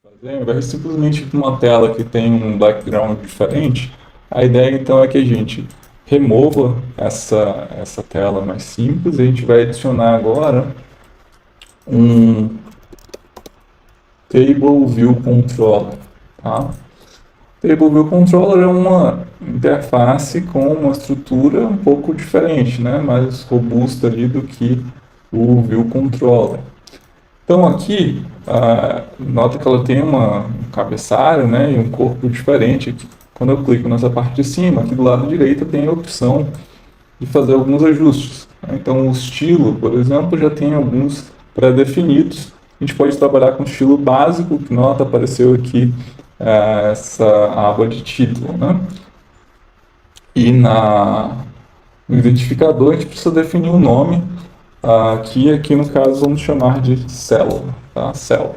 Ao invés de simplesmente uma tela que tem um background diferente, a ideia então é que a gente remova essa tela mais simples e a gente vai adicionar agora um Table View Controller. Tá? Table View Controller é uma interface com uma estrutura um pouco diferente, né? Mais robusta ali do que o View Controller. Então aqui, nota que ela tem um cabeçalho, né, e um corpo diferente aqui. Quando eu clico nessa parte de cima, aqui do lado direito tem a opção de fazer alguns ajustes. Então o estilo, por exemplo, já tem alguns pré-definidos. A gente pode trabalhar com o estilo básico, que nota apareceu aqui essa aba de título, né? E no identificador a gente precisa definir o nome, aqui no caso vamos chamar de célula, tá? Cell.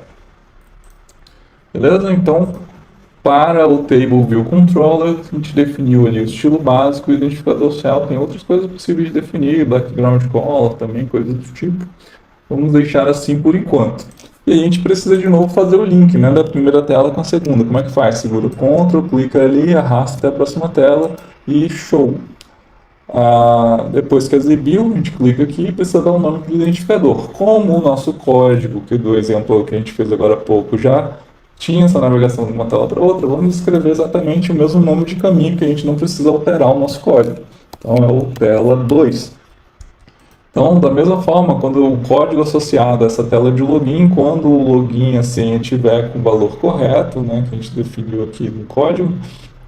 Beleza? Então, para o Table View Controller, a gente definiu ali o estilo básico, o identificador cell, tem outras coisas possíveis de definir, background color também, coisas do tipo. Vamos deixar assim por enquanto. E a gente precisa de novo fazer o link, né, da primeira tela com a segunda. Como é que faz? Segura o Ctrl, clica ali, arrasta até a próxima tela e show. Depois que exibiu, a gente clica aqui e precisa dar um nome para o identificador. Como o nosso código, que do exemplo que a gente fez agora há pouco, já tinha essa navegação de uma tela para outra, vamos escrever exatamente o mesmo nome de caminho, que a gente não precisa alterar o nosso código. Então é o tela 2. Então, da mesma forma, quando o código associado a essa tela de login, quando o login e a senha estiver com o valor correto, né, que a gente definiu aqui no código,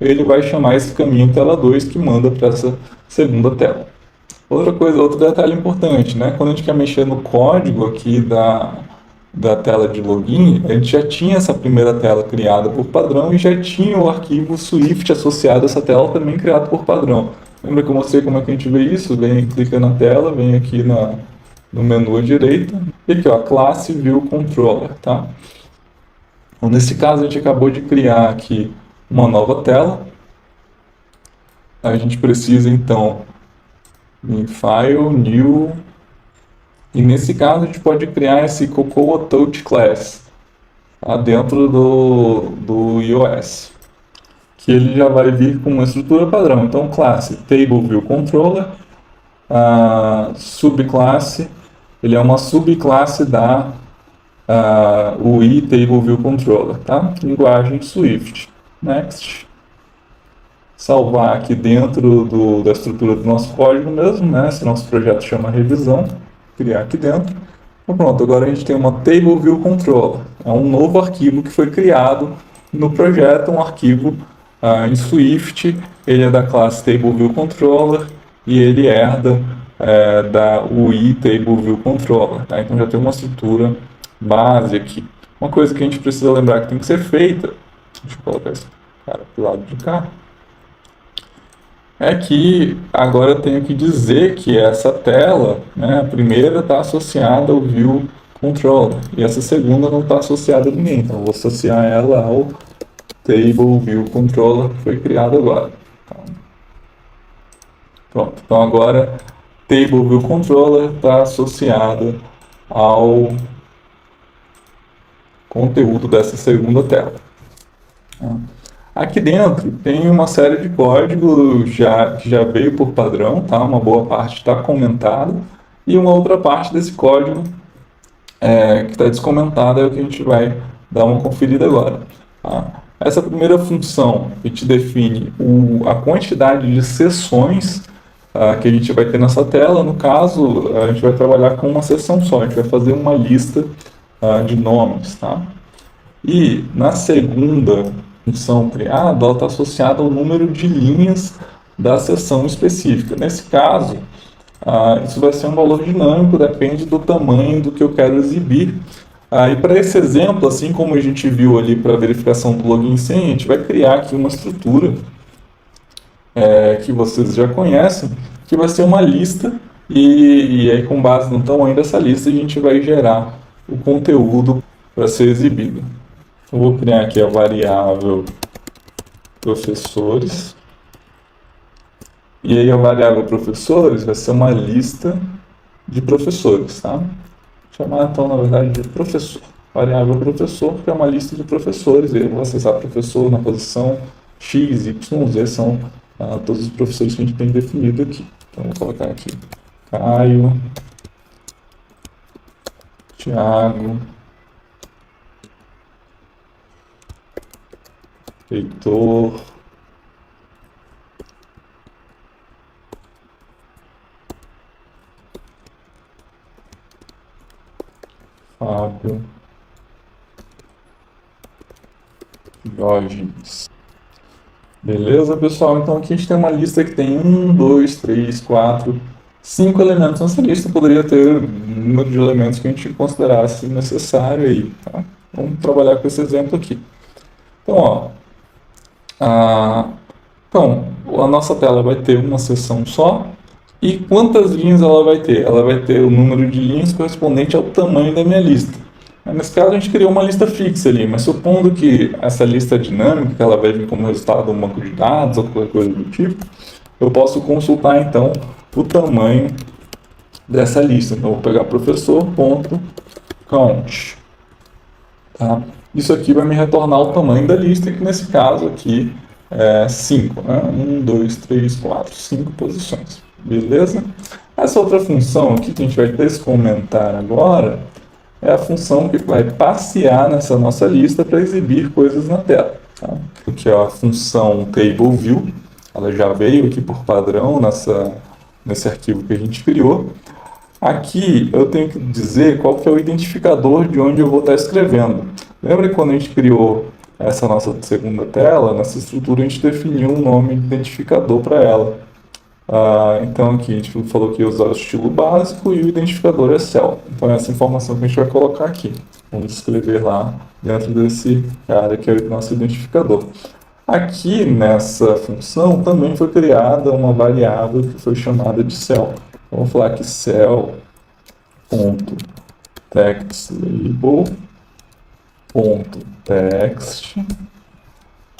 ele vai chamar esse caminho tela 2 que manda para essa segunda tela. Outra coisa, outro detalhe importante, né? Quando a gente quer mexer no código aqui da tela de login, a gente já tinha essa primeira tela criada por padrão e já tinha o arquivo Swift associado a essa tela também criado por padrão. Lembra que eu mostrei como é que a gente vê isso? Vem, clica na tela, vem aqui no menu à direita, e aqui ó, classe View Controller, tá? Então, nesse caso a gente acabou de criar aqui uma nova tela. A gente precisa então em File, New, e nesse caso a gente pode criar esse Cocoa Touch Class, tá? Dentro do iOS, que ele já vai vir com uma estrutura padrão. Então, classe Table View Controller, subclasse, ele é uma subclasse da UI Table View Controller, tá? Linguagem Swift. Next. Salvar aqui dentro da estrutura do nosso código mesmo, né? Esse nosso projeto chama revisão, criar aqui dentro. Então pronto, agora a gente tem uma Table View Controller. É um novo arquivo que foi criado no projeto, um arquivo em Swift, ele é da classe Table View Controller e ele herda da UI Table View Controller. Tá? Então já tem uma estrutura base aqui. Uma coisa que a gente precisa lembrar que tem que ser feita, deixa eu colocar esse cara para o lado de cá, é que agora eu tenho que dizer que essa tela, né, a primeira está associada ao View Controller e essa segunda não está associada a ninguém. Então eu vou associar ela ao Table View Controller que foi criado agora. Pronto, então agora Table View Controller está associado ao conteúdo dessa segunda tela. Aqui dentro tem uma série de código que já veio por padrão, tá? Uma boa parte está comentada e uma outra parte desse código que está descomentada é o que a gente vai dar uma conferida agora. Tá? Essa primeira função que te define a quantidade de sessões que a gente vai ter nessa tela. No caso, a gente vai trabalhar com uma sessão só, a gente vai fazer uma lista de nomes. Tá? E na segunda função criada, ela está associada ao número de linhas da seção específica. Nesse caso, isso vai ser um valor dinâmico, depende do tamanho do que eu quero exibir. E para esse exemplo, assim como a gente viu ali para a verificação do login e senha, a gente vai criar aqui uma estrutura que vocês já conhecem, que vai ser uma lista, e aí com base no tamanho dessa lista a gente vai gerar o conteúdo para ser exibido. Eu vou criar aqui a variável professores. E aí a variável professores vai ser uma lista de professores, tá? Vou chamar então, na verdade, de professor. variável professor, que é uma lista de professores, e eu vou acessar professor na posição X, Y, Z, são todos os professores que a gente tem definido aqui. Então, vou colocar aqui Caio, Thiago, Heitor, Fábio, Diógenes. Beleza, pessoal? Então aqui a gente tem uma lista que tem 1, 2, 3, 4, 5 elementos. Nessa lista poderia ter o número de elementos que a gente considerasse necessário aí, tá? Vamos trabalhar com esse exemplo aqui. Então, ó, a nossa tela vai ter uma seção só. E quantas linhas ela vai ter? Ela vai ter o número de linhas correspondente ao tamanho da minha lista. Nesse caso, a gente criou uma lista fixa ali, mas supondo que essa lista dinâmica, que ela vai vir como resultado de um banco de dados ou qualquer coisa do tipo, eu posso consultar, então, o tamanho dessa lista. Então, eu vou pegar professor.count. Tá? Isso aqui vai me retornar o tamanho da lista, que nesse caso aqui é 5. Né? 1, 2, 3, 4, 5 posições. Beleza? Essa outra função aqui que a gente vai descomentar agora é a função que vai passear nessa nossa lista para exibir coisas na tela. Tá? Que é a função TableView, ela já veio aqui por padrão nesse arquivo que a gente criou. Aqui eu tenho que dizer qual que é o identificador de onde eu vou estar escrevendo. Lembra que quando a gente criou essa nossa segunda tela, nessa estrutura a gente definiu um nome de identificador para ela. Então aqui a gente falou que ia usar o estilo básico e o identificador é cell. Então é essa informação que a gente vai colocar aqui. Vamos escrever lá dentro desse cara que é o nosso identificador. Aqui nessa função também foi criada uma variável que foi chamada de cell. Vamos falar que cell.textLabel.text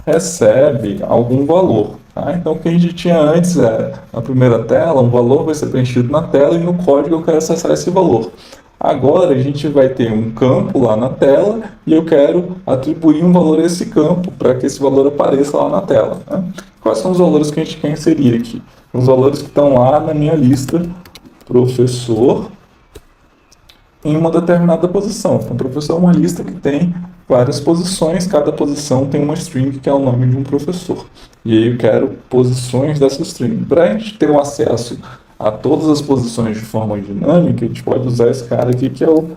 recebe algum valor. Tá? Então, o que a gente tinha antes na primeira tela, um valor vai ser preenchido na tela e no código eu quero acessar esse valor. Agora, a gente vai ter um campo lá na tela e eu quero atribuir um valor a esse campo para que esse valor apareça lá na tela. Né? Quais são os valores que a gente quer inserir aqui? Os valores que estão lá na minha lista professor em uma determinada posição. Então, professor é uma lista que tem várias posições, cada posição tem uma string que é o nome de um professor. E aí eu quero posições dessa string. Para a gente ter um acesso a todas as posições de forma dinâmica, a gente pode usar esse cara aqui que é o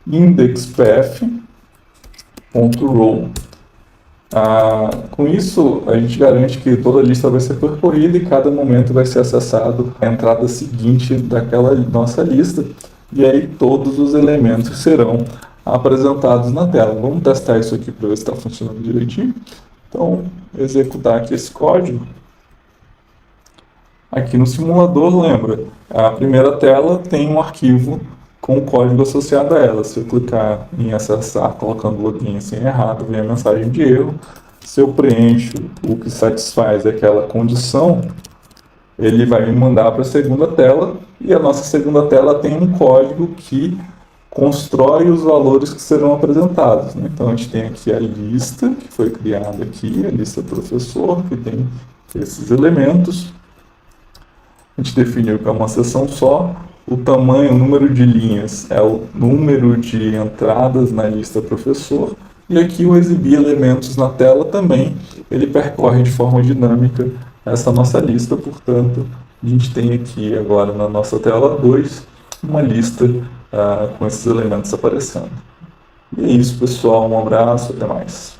indexpath.row. Com isso, a gente garante que toda a lista vai ser percorrida e cada momento vai ser acessado a entrada seguinte daquela nossa lista. E aí todos os elementos serão apresentados na tela. Vamos testar isso aqui para ver se está funcionando direitinho. Então, executar aqui esse código. Aqui no simulador, lembra, a primeira tela tem um arquivo com o código associado a ela. Se eu clicar em acessar, colocando login assim errado, vem a mensagem de erro. Se eu preencho o que satisfaz aquela condição, ele vai me mandar para a segunda tela, e a nossa segunda tela tem um código que constrói os valores que serão apresentados. Né? Então, a gente tem aqui a lista, que foi criada aqui, a lista professor, que tem esses elementos. A gente definiu que é uma seção só. O tamanho, o número de linhas é o número de entradas na lista professor. E aqui o exibir elementos na tela também, ele percorre de forma dinâmica essa nossa lista. Portanto, a gente tem aqui agora na nossa tela 2 uma lista com esses elementos aparecendo. E é isso, pessoal. Um abraço, até mais.